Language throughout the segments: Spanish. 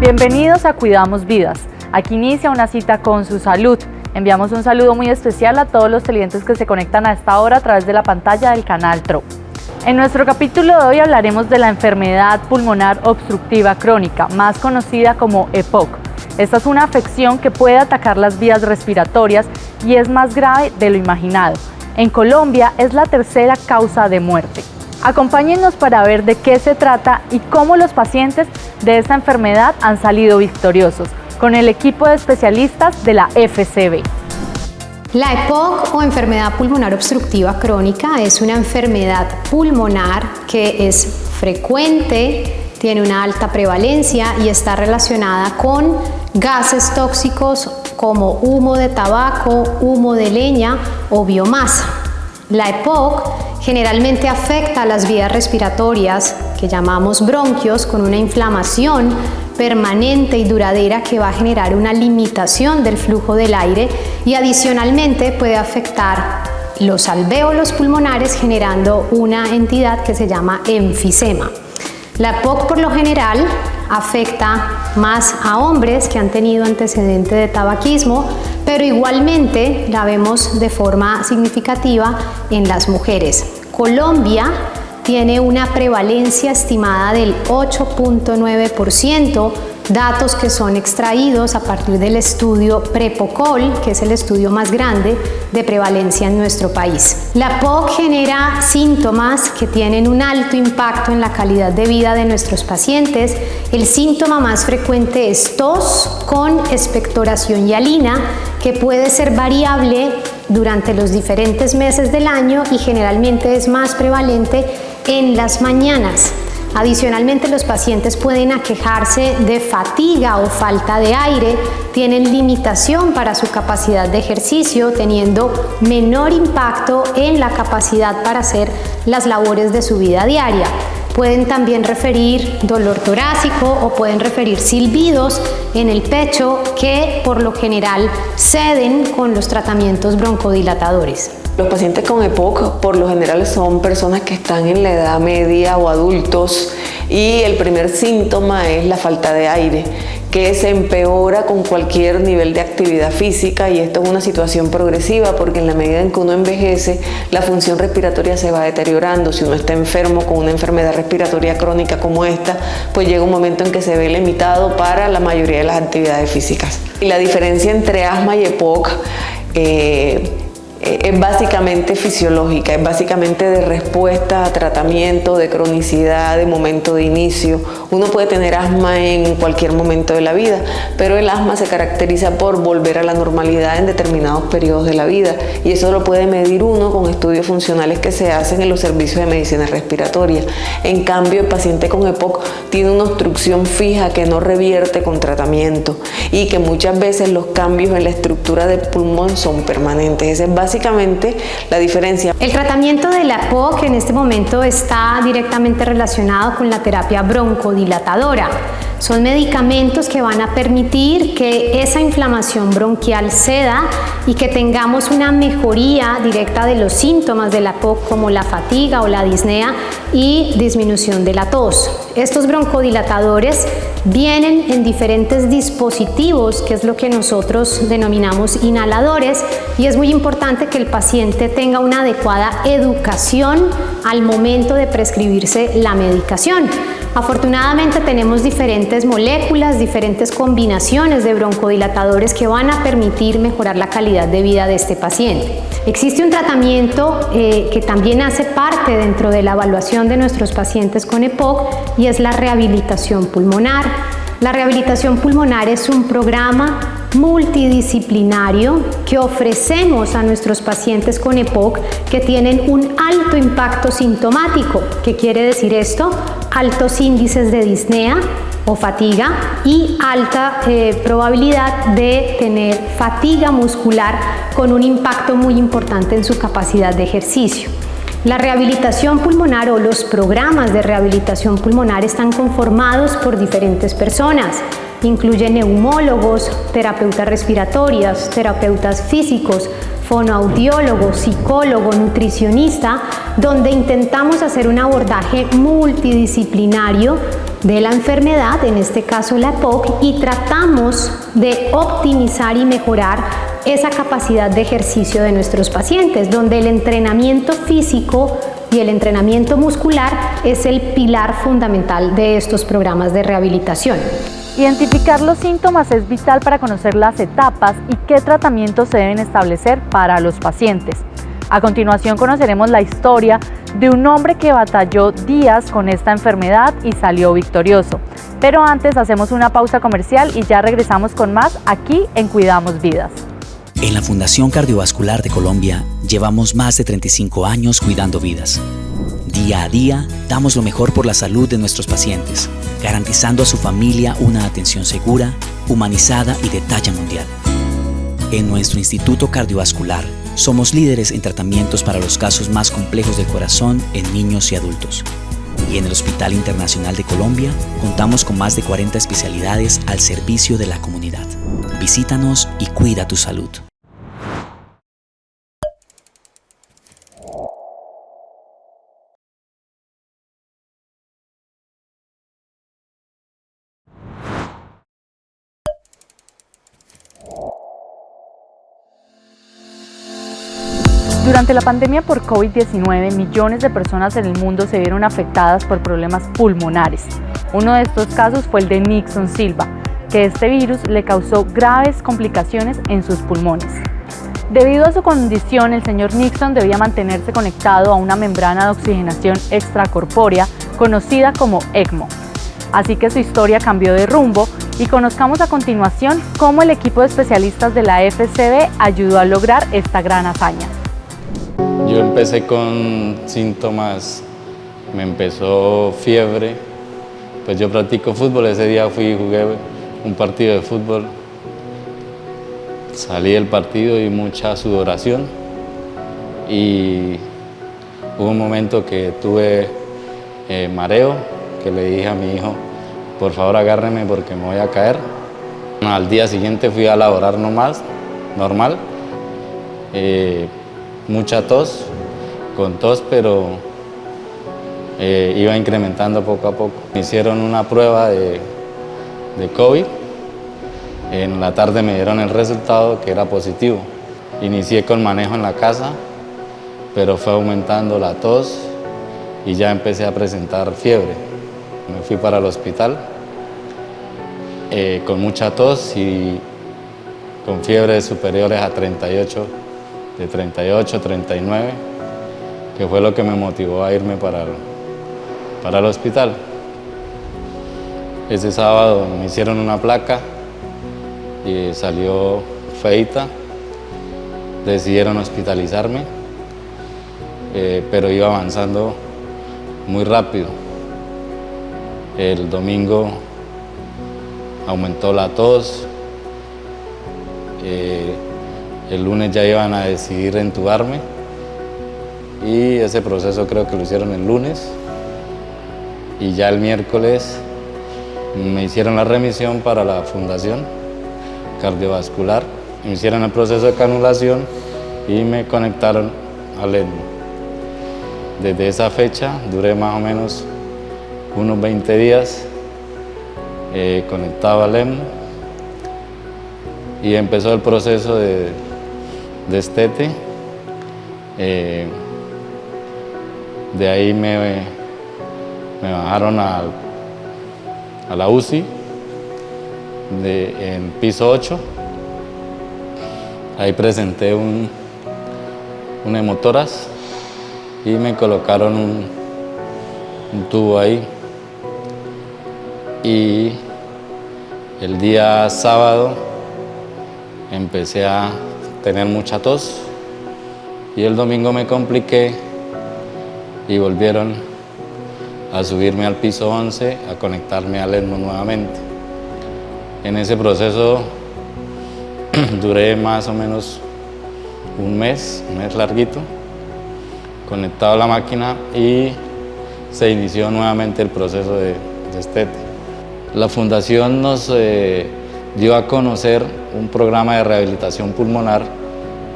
Bienvenidos a Cuidamos Vidas. Aquí inicia una cita con su salud. Enviamos un saludo muy especial a todos los televidentes que se conectan a esta hora a través de la pantalla del canal TRO. En nuestro capítulo de hoy hablaremos de la enfermedad pulmonar obstructiva crónica, más conocida como EPOC. Esta es una afección que puede atacar las vías respiratorias y es más grave de lo imaginado. En Colombia es la tercera causa de muerte. Acompáñennos para ver de qué se trata y cómo los pacientes de esta enfermedad han salido victoriosos, con el equipo de especialistas de la FCB. La EPOC o enfermedad pulmonar obstructiva crónica es una enfermedad pulmonar que es frecuente, tiene una alta prevalencia y está relacionada con gases tóxicos como humo de tabaco, humo de leña o biomasa. La EPOC generalmente afecta a las vías respiratorias, que llamamos bronquios, con una inflamación permanente y duradera que va a generar una limitación del flujo del aire y adicionalmente puede afectar los alvéolos pulmonares generando una entidad que se llama enfisema. La EPOC por lo general afecta más a hombres que han tenido antecedente de tabaquismo, pero igualmente la vemos de forma significativa en las mujeres. Colombia tiene una prevalencia estimada del 8.9%, datos que son extraídos a partir del estudio PREPOCOL, que es el estudio más grande de prevalencia en nuestro país. La EPOC genera síntomas que tienen un alto impacto en la calidad de vida de nuestros pacientes. El síntoma más frecuente es tos con expectoración hialina, que puede ser variable durante los diferentes meses del año y generalmente es más prevalente en las mañanas. Adicionalmente, los pacientes pueden aquejarse de fatiga o falta de aire, tienen limitación para su capacidad de ejercicio, teniendo menor impacto en la capacidad para hacer las labores de su vida diaria. Pueden también referir dolor torácico o pueden referir silbidos en el pecho que por lo general ceden con los tratamientos broncodilatadores. Los pacientes con EPOC por lo general son personas que están en la edad media o adultos y el primer síntoma es la falta de aire, que se empeora con cualquier nivel de actividad física, y esto es una situación progresiva porque en la medida en que uno envejece la función respiratoria se va deteriorando. Si uno está enfermo con una enfermedad respiratoria crónica como esta, pues llega un momento en que se ve limitado para la mayoría de las actividades físicas. Y la diferencia entre asma y EPOC es básicamente fisiológica, es básicamente de respuesta a tratamiento, de cronicidad, de momento de inicio. Uno puede tener asma en cualquier momento de la vida, pero el asma se caracteriza por volver a la normalidad en determinados periodos de la vida, y eso lo puede medir uno con estudios funcionales que se hacen en los servicios de medicina respiratoria. En cambio, el paciente con EPOC tiene una obstrucción fija que no revierte con tratamiento y que muchas veces los cambios en la estructura del pulmón son permanentes. Ese es básicamente la diferencia. El tratamiento de la EPOC en este momento está directamente relacionado con la terapia broncodilatadora. Son medicamentos que van a permitir que esa inflamación bronquial ceda y que tengamos una mejoría directa de los síntomas de la EPOC como la fatiga o la disnea y disminución de la tos. Estos broncodilatadores vienen en diferentes dispositivos, que es lo que nosotros denominamos inhaladores, y es muy importante que el paciente tenga una adecuada educación al momento de prescribirse la medicación. Afortunadamente tenemos diferentes moléculas, diferentes combinaciones de broncodilatadores que van a permitir mejorar la calidad de vida de este paciente. Existe un tratamiento que también hace parte dentro de la evaluación de nuestros pacientes con EPOC y es la rehabilitación pulmonar. La rehabilitación pulmonar es un programa multidisciplinario que ofrecemos a nuestros pacientes con EPOC que tienen un alto impacto sintomático. ¿Qué quiere decir esto? Altos índices de disnea o fatiga y alta probabilidad de tener fatiga muscular con un impacto muy importante en su capacidad de ejercicio. La rehabilitación pulmonar o los programas de rehabilitación pulmonar están conformados por diferentes personas. Incluyen neumólogos, terapeutas respiratorios, terapeutas físicos, fonoaudiólogo, psicólogo, nutricionista, donde intentamos hacer un abordaje multidisciplinario de la enfermedad, en este caso la EPOC, y tratamos de optimizar y mejorar esa capacidad de ejercicio de nuestros pacientes, donde el entrenamiento físico y el entrenamiento muscular es el pilar fundamental de estos programas de rehabilitación. Identificar los síntomas es vital para conocer las etapas y qué tratamientos se deben establecer para los pacientes. A continuación conoceremos la historia de un hombre que batalló días con esta enfermedad y salió victorioso. Pero antes hacemos una pausa comercial y ya regresamos con más aquí en Cuidamos Vidas. En la Fundación Cardiovascular de Colombia llevamos más de 35 años cuidando vidas. Día a día damos lo mejor por la salud de nuestros pacientes, garantizando a su familia una atención segura, humanizada y de talla mundial. En nuestro Instituto Cardiovascular somos líderes en tratamientos para los casos más complejos del corazón en niños y adultos. Y en el Hospital Internacional de Colombia contamos con más de 40 especialidades al servicio de la comunidad. Visítanos y cuida tu salud. Durante la pandemia por COVID-19, millones de personas en el mundo se vieron afectadas por problemas pulmonares. Uno de estos casos fue el de Nixon Silva, que este virus le causó graves complicaciones en sus pulmones. Debido a su condición, el señor Nixon debía mantenerse conectado a una membrana de oxigenación extracorpórea conocida como ECMO. Así que su historia cambió de rumbo y conozcamos a continuación cómo el equipo de especialistas de la FCB ayudó a lograr esta gran hazaña. Yo empecé con síntomas, me empezó fiebre, pues yo practico fútbol, ese día fui y jugué un partido de fútbol, salí del partido y mucha sudoración y hubo un momento que tuve mareo, que le dije a mi hijo, por favor agárreme porque me voy a caer. Al día siguiente fui a laborar normal. Mucha tos, con tos, pero iba incrementando poco a poco. Me hicieron una prueba de COVID, en la tarde me dieron el resultado que era positivo. Inicié con manejo en la casa, pero fue aumentando la tos y ya empecé a presentar fiebre. Me fui para el hospital con mucha tos y con fiebres superiores a 38, de 38, 39, que fue lo que me motivó a irme para el hospital. Ese sábado me hicieron una placa y salió feita, decidieron hospitalizarme, pero iba avanzando muy rápido. El domingo aumentó la tos, el lunes ya iban a decidir entubarme y ese proceso creo que lo hicieron el lunes y ya el miércoles me hicieron la remisión para la Fundación Cardiovascular, me hicieron el proceso de canulación y me conectaron al ECMO. Desde esa fecha duré más o menos unos 20 días conectado al ECMO y empezó el proceso de destete. De ahí me bajaron a la UCI en piso 8. Ahí presenté un hemotórax y me colocaron un tubo ahí. Y el día sábado empecé a tener mucha tos y el domingo me compliqué y volvieron a subirme al piso 11 a conectarme al ECMO nuevamente. En ese proceso duré más o menos un mes larguito, conectado a la máquina y se inició nuevamente el proceso de destete. La Fundación nos dio a conocer un programa de rehabilitación pulmonar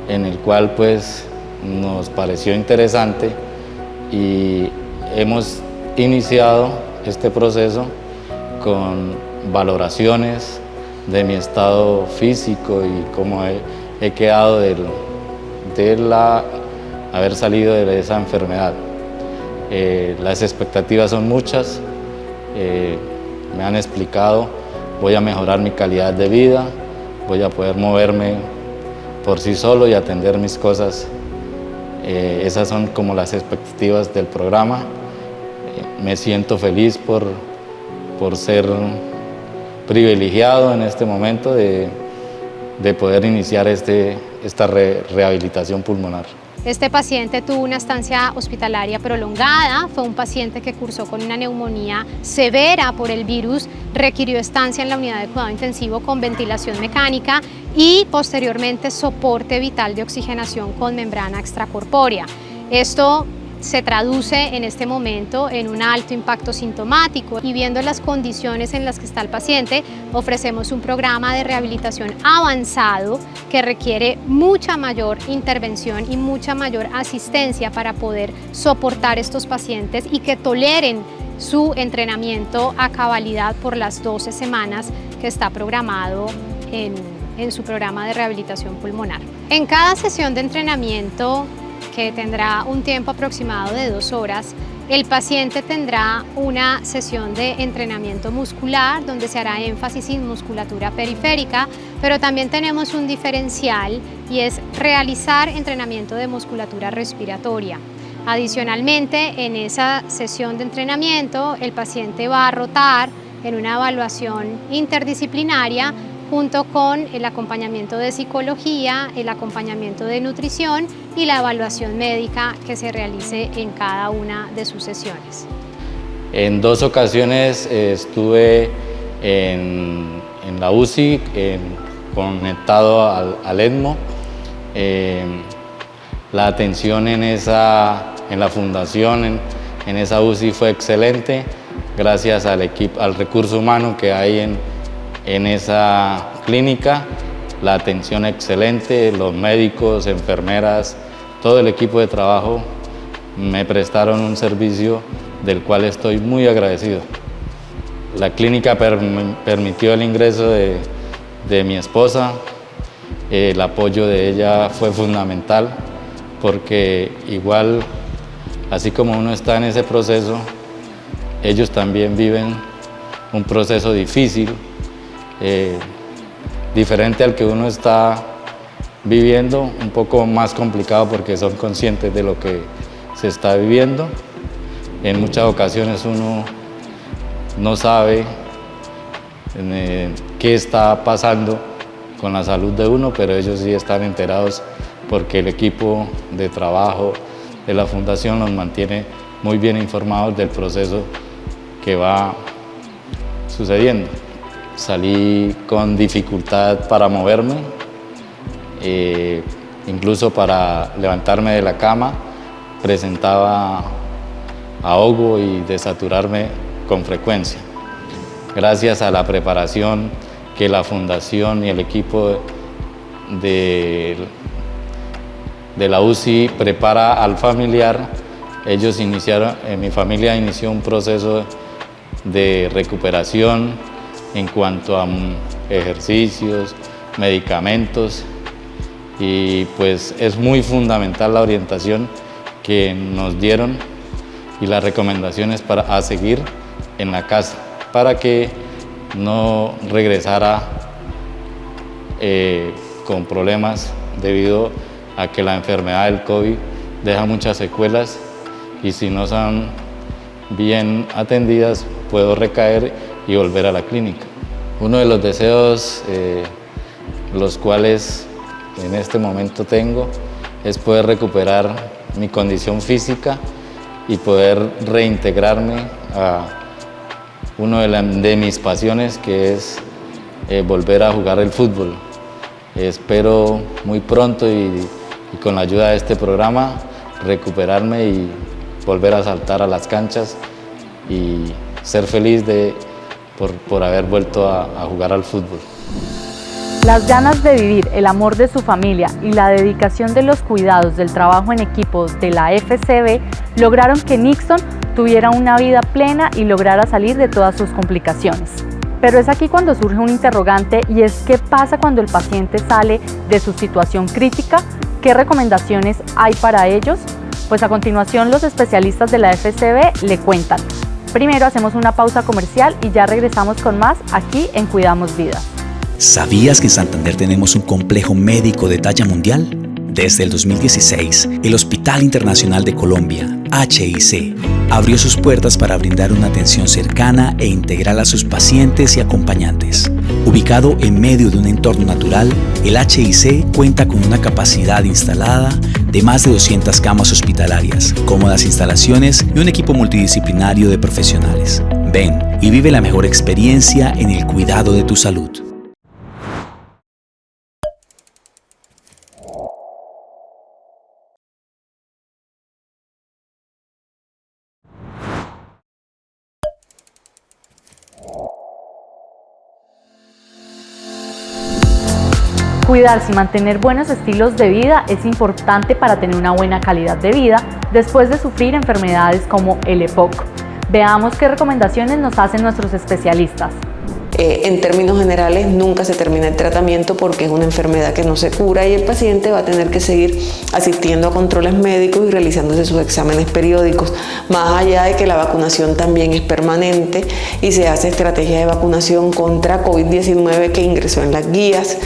en el cual pues nos pareció interesante y hemos iniciado este proceso con valoraciones de mi estado físico y cómo he quedado de haber salido de esa enfermedad. Las expectativas son muchas, me han explicado, voy a mejorar mi calidad de vida, voy a poder moverme por sí solo y atender mis cosas. Esas son como las expectativas del programa. Me siento feliz por ser privilegiado en este momento de poder iniciar esta rehabilitación pulmonar. Este paciente tuvo una estancia hospitalaria prolongada, fue un paciente que cursó con una neumonía severa por el virus, requirió estancia en la unidad de cuidado intensivo con ventilación mecánica y posteriormente soporte vital de oxigenación con membrana extracorpórea. Esto se traduce en este momento en un alto impacto sintomático y viendo las condiciones en las que está el paciente, ofrecemos un programa de rehabilitación avanzado que requiere mucha mayor intervención y mucha mayor asistencia para poder soportar estos pacientes y que toleren su entrenamiento a cabalidad por las 12 semanas que está programado en su programa de rehabilitación pulmonar. En cada sesión de entrenamiento, que tendrá un tiempo aproximado de 2 horas, el paciente tendrá una sesión de entrenamiento muscular donde se hará énfasis en musculatura periférica, pero también tenemos un diferencial y es realizar entrenamiento de musculatura respiratoria. Adicionalmente, en esa sesión de entrenamiento, el paciente va a rotar en una evaluación interdisciplinaria junto con el acompañamiento de psicología, el acompañamiento de nutrición y la evaluación médica que se realice en cada una de sus sesiones. En 2 ocasiones estuve en la UCI, conectado al ECMO. La atención en la fundación, en esa UCI fue excelente, gracias al recurso humano que hay en esa clínica, la atención excelente, los médicos, enfermeras, todo el equipo de trabajo me prestaron un servicio del cual estoy muy agradecido. La clínica permitió el ingreso de mi esposa, el apoyo de ella fue fundamental porque igual, así como uno está en ese proceso, ellos también viven un proceso difícil, diferente al que uno está viviendo, un poco más complicado porque son conscientes de lo que se está viviendo. En muchas ocasiones uno no sabe qué está pasando con la salud de uno, pero ellos sí están enterados porque el equipo de trabajo de la fundación nos mantiene muy bien informados del proceso que va sucediendo. Salí con dificultad para moverme, incluso para levantarme de la cama, presentaba ahogo y desaturarme con frecuencia. Gracias a la preparación que la fundación y el equipo de la UCI prepara al familiar, mi familia inició un proceso de recuperación en cuanto a ejercicios, medicamentos, y pues es muy fundamental la orientación que nos dieron y las recomendaciones a seguir en la casa para que no regresara con problemas debido a que la enfermedad del COVID deja muchas secuelas y si no son bien atendidas puedo recaer y volver a la clínica. Uno de los deseos los cuales en este momento tengo es poder recuperar mi condición física y poder reintegrarme a una de mis pasiones, que es volver a jugar el fútbol. Espero muy pronto y con la ayuda de este programa recuperarme y volver a saltar a las canchas y ser feliz por haber vuelto a jugar al fútbol. Las ganas de vivir, el amor de su familia y la dedicación de los cuidados del trabajo en equipos de la FCB lograron que Nixon tuviera una vida plena y lograra salir de todas sus complicaciones. Pero es aquí cuando surge un interrogante, y es ¿qué pasa cuando el paciente sale de su situación crítica? ¿Qué recomendaciones hay para ellos? Pues a continuación los especialistas de la FCB le cuentan. Primero hacemos una pausa comercial y ya regresamos con más aquí en Cuidamos Vidas. ¿Sabías que en Santander tenemos un complejo médico de talla mundial? Desde el 2016, el Hospital Internacional de Colombia, HIC, abrió sus puertas para brindar una atención cercana e integral a sus pacientes y acompañantes. Ubicado en medio de un entorno natural, el HIC cuenta con una capacidad instalada de más de 200 camas hospitalarias, cómodas instalaciones y un equipo multidisciplinario de profesionales. Ven y vive la mejor experiencia en el cuidado de tu salud. Cuidarse y mantener buenos estilos de vida es importante para tener una buena calidad de vida después de sufrir enfermedades como el EPOC. Veamos qué recomendaciones nos hacen nuestros especialistas. En términos generales, nunca se termina el tratamiento porque es una enfermedad que no se cura y el paciente va a tener que seguir asistiendo a controles médicos y realizándose sus exámenes periódicos. Más allá de que la vacunación también es permanente y se hace estrategia de vacunación contra COVID-19 que ingresó en las guías,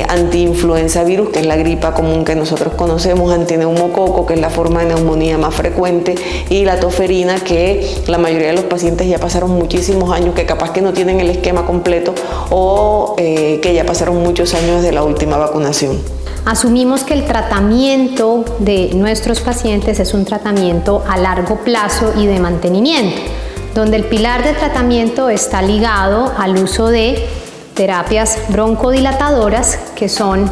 anti-influenza virus, que es la gripa común que nosotros conocemos, antineumococo, que es la forma de neumonía más frecuente, y la toferina, que la mayoría de los pacientes ya pasaron muchísimos años, que capaz que no tienen el esquema completo o que ya pasaron muchos años desde la última vacunación. Asumimos que el tratamiento de nuestros pacientes es un tratamiento a largo plazo y de mantenimiento, donde el pilar de tratamiento está ligado al uso de terapias broncodilatadoras que son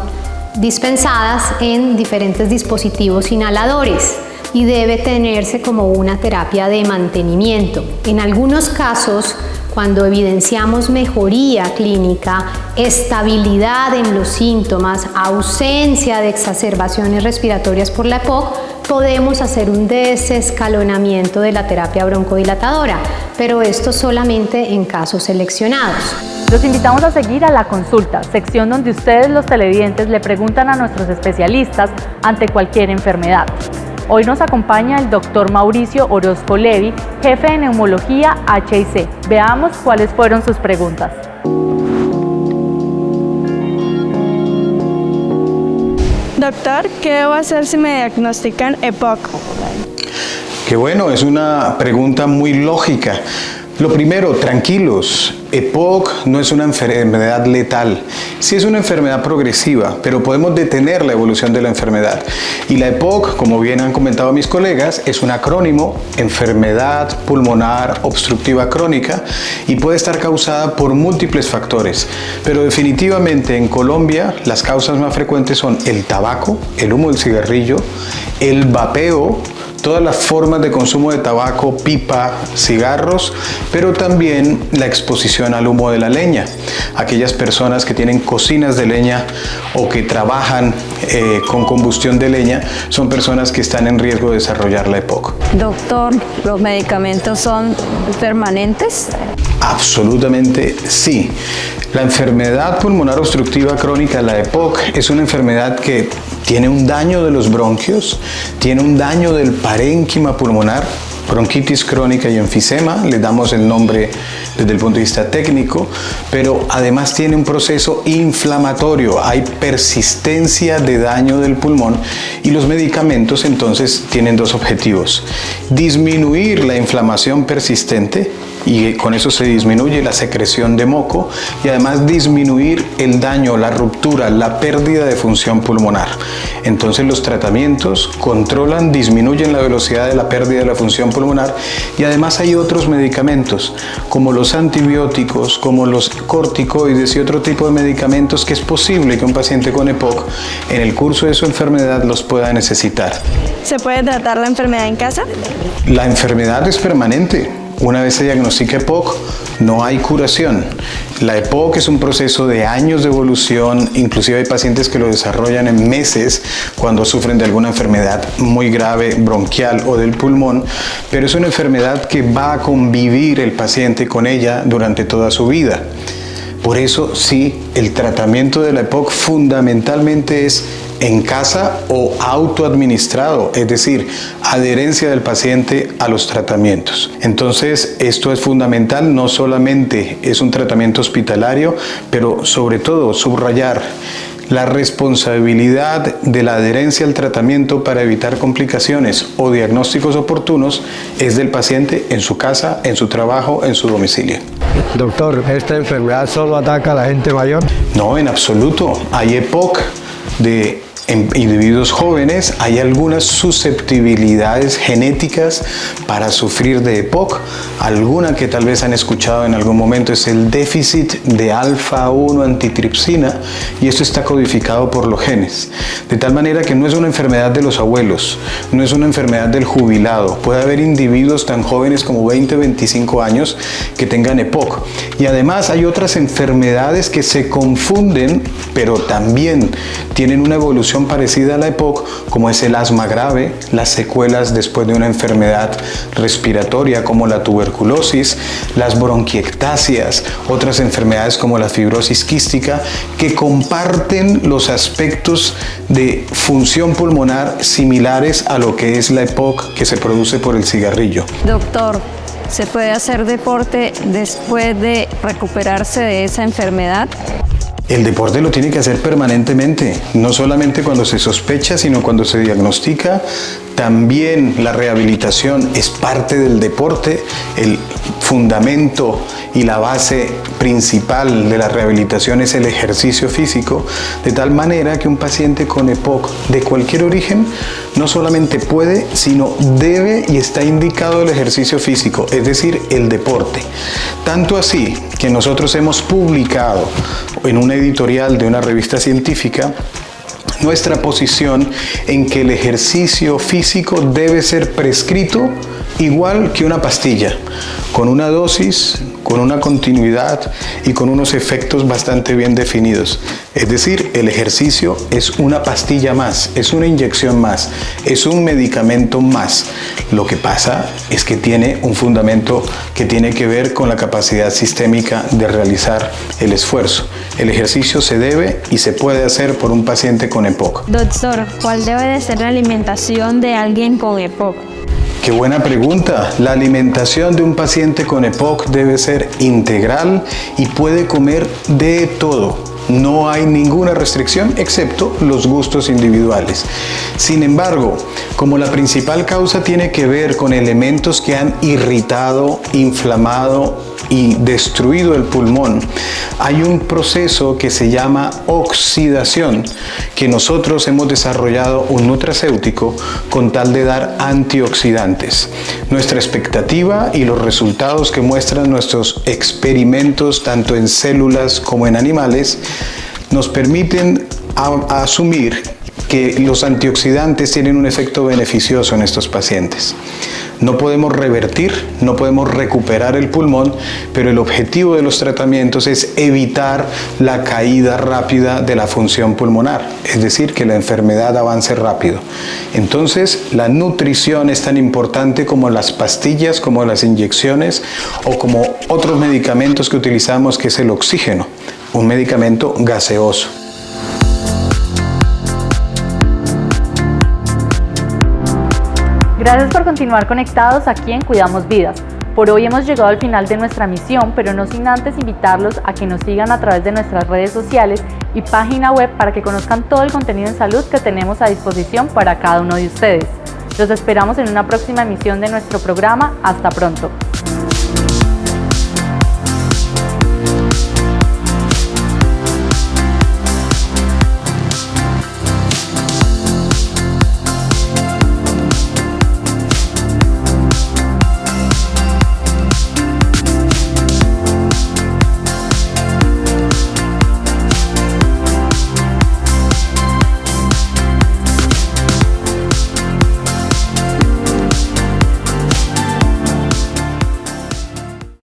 dispensadas en diferentes dispositivos inhaladores y debe tenerse como una terapia de mantenimiento. En algunos casos, cuando evidenciamos mejoría clínica, estabilidad en los síntomas, ausencia de exacerbaciones respiratorias por la EPOC, podemos hacer un desescalonamiento de la terapia broncodilatadora, pero esto solamente en casos seleccionados. Los invitamos a seguir a La Consulta, sección donde ustedes, los televidentes, le preguntan a nuestros especialistas ante cualquier enfermedad. Hoy nos acompaña el doctor Mauricio Orozco Levi, jefe de neumología HIC. Veamos cuáles fueron sus preguntas. Doctor, ¿qué debo hacer si me diagnostican EPOC? Qué bueno, es una pregunta muy lógica. Lo primero, tranquilos, EPOC no es una enfermedad letal. Sí es una enfermedad progresiva, pero podemos detener la evolución de la enfermedad. Y la EPOC, como bien han comentado mis colegas, es un acrónimo, enfermedad pulmonar obstructiva crónica, y puede estar causada por múltiples factores. Pero definitivamente en Colombia las causas más frecuentes son el tabaco, el humo del cigarrillo, el vapeo, todas las formas de consumo de tabaco, pipa, cigarros, pero también la exposición al humo de la leña. Aquellas personas que tienen cocinas de leña o que trabajan con combustión de leña son personas que están en riesgo de desarrollar la EPOC. Doctor, ¿los medicamentos son permanentes? Absolutamente sí. La enfermedad pulmonar obstructiva crónica, la EPOC, es una enfermedad que tiene un daño de los bronquios, tiene un daño del parénquima pulmonar, bronquitis crónica y enfisema, le damos el nombre desde el punto de vista técnico, pero además tiene un proceso inflamatorio, hay persistencia de daño del pulmón y los medicamentos entonces tienen dos objetivos: disminuir la inflamación persistente, y con eso se disminuye la secreción de moco, y además disminuir el daño, la ruptura, la pérdida de función pulmonar. Entonces los tratamientos controlan, disminuyen la velocidad de la pérdida de la función pulmonar, y además hay otros medicamentos como los antibióticos, como los corticoides y otro tipo de medicamentos que es posible que un paciente con EPOC en el curso de su enfermedad los pueda necesitar. ¿Se puede tratar la enfermedad en casa? La enfermedad es permanente. Una vez se diagnostica EPOC, no hay curación. La EPOC es un proceso de años de evolución, inclusive hay pacientes que lo desarrollan en meses cuando sufren de alguna enfermedad muy grave, bronquial o del pulmón, pero es una enfermedad que va a convivir el paciente con ella durante toda su vida. Por eso sí, el tratamiento de la EPOC fundamentalmente es en casa o autoadministrado, es decir, adherencia del paciente a los tratamientos. Entonces, esto es fundamental, no solamente es un tratamiento hospitalario, pero sobre todo subrayar la responsabilidad de la adherencia al tratamiento para evitar complicaciones o diagnósticos oportunos es del paciente en su casa, en su trabajo, en su domicilio. Doctor, ¿esta enfermedad solo ataca a la gente mayor? No, en absoluto. Hay EPOC de individuos jóvenes, hay algunas susceptibilidades genéticas para sufrir de EPOC. Alguna que tal vez han escuchado en algún momento es el déficit de alfa-1 antitripsina, y esto está codificado por los genes. De tal manera que no es una enfermedad de los abuelos, no es una enfermedad del jubilado. Puede haber individuos tan jóvenes como 20, 25 años que tengan EPOC. Y además hay otras enfermedades que se confunden, pero también tienen una evolución parecida a la EPOC, como es el asma grave, las secuelas después de una enfermedad respiratoria como la tuberculosis, las bronquiectasias, otras enfermedades como la fibrosis quística, que comparten los aspectos de función pulmonar similares a lo que es la EPOC que se produce por el cigarrillo. Doctor, ¿se puede hacer deporte después de recuperarse de esa enfermedad? El deporte lo tiene que hacer permanentemente, no solamente cuando se sospecha, sino cuando se diagnostica. También la rehabilitación es parte del deporte. El fundamento y la base principal de la rehabilitación es el ejercicio físico, de tal manera que un paciente con EPOC de cualquier origen no solamente puede, sino debe y está indicado el ejercicio físico, es decir, el deporte. Tanto así que nosotros hemos publicado en una editorial de una revista científica nuestra posición en que el ejercicio físico debe ser prescrito igual que una pastilla, con una dosis, con una continuidad y con unos efectos bastante bien definidos. Es decir, el ejercicio es una pastilla más, es una inyección más, es un medicamento más. Lo que pasa es que tiene un fundamento que tiene que ver con la capacidad sistémica de realizar el esfuerzo. El ejercicio se debe y se puede hacer por un paciente con EPOC. Doctor, ¿cuál debe de ser la alimentación de alguien con EPOC? Qué buena pregunta. La alimentación de un paciente con EPOC debe ser integral y puede comer de todo. No hay ninguna restricción excepto los gustos individuales. Sin embargo, como la principal causa tiene que ver con elementos que han irritado, inflamado y destruido el pulmón, hay un proceso que se llama oxidación, que nosotros hemos desarrollado un nutracéutico con tal de dar antioxidantes. Nuestra expectativa y los resultados que muestran nuestros experimentos, tanto en células como en animales, nos permiten asumir que los antioxidantes tienen un efecto beneficioso en estos pacientes. No podemos revertir, no podemos recuperar el pulmón, pero el objetivo de los tratamientos es evitar la caída rápida de la función pulmonar, es decir, que la enfermedad avance rápido. Entonces, la nutrición es tan importante como las pastillas, como las inyecciones o como otros medicamentos que utilizamos, que es el oxígeno, un medicamento gaseoso. Gracias por continuar conectados aquí en Cuidamos Vidas. Por hoy hemos llegado al final de nuestra misión, pero no sin antes invitarlos a que nos sigan a través de nuestras redes sociales y página web para que conozcan todo el contenido en salud que tenemos a disposición para cada uno de ustedes. Los esperamos en una próxima emisión de nuestro programa. Hasta pronto.